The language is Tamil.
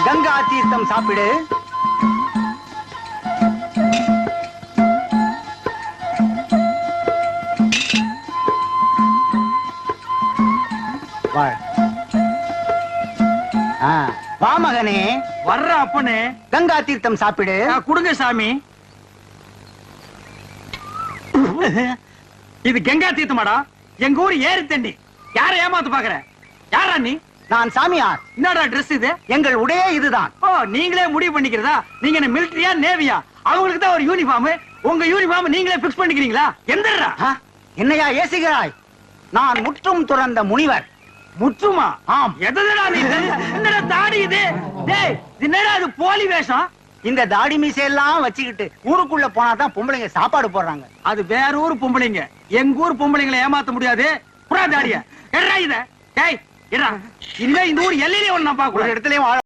கங்கா தீர்த்தம் சாப்பிடு. வா மகனே. வர்ற அப்பனே. கங்கா தீர்த்தம் சாப்பிடு. குடுங்க சாமி. இது கங்கா தீர்த்தமாடா? எங்க ஊர் ஏரி தண்ணி. யார ஏமாத்து பாக்குற? யாரா நீ? நான் சாமியார். என்னடா ட்ரெஸ் இது? எங்கள் உடையே இதுதான். ஓ, நீங்களே முடிவு பண்ணிக்கிறதா? நீங்க என்ன மிலிட்டரியா நேவியா? அவங்களுக்கு தான் ஒரு யூனிஃபார்ம். உங்க யூனிஃபார்ம் நீங்களே பிக்ஸ் பண்ணிக்கிறீங்களா? எந்தடா? என்னையா ஏசுகிறாய்? நான் முற்றும் துறந்த முனிவர். முற்றுமா? ஆம். எதடா நீ? என்னடா தாடி இது? டேய், என்னடா இது போலி வேஷம்? இந்த தாடி மீசையெல்லாம் வச்சுக்கிட்டு ஊருக்குள்ள போனாதான் பொம்பளைங்க சாப்பாடு போடுறாங்க. அது வேற ஊர் பொம்பளைங்க. எங்க ஊர் பொம்பளைங்களை ஏமாத்த முடியாது. புறா தாடிய எடா இத. டேய், எடா. இனிமே இந்த ஊர் எல்லையிலே ஒண்ணு நான் பார்க்க ஒரு இடத்துலயும்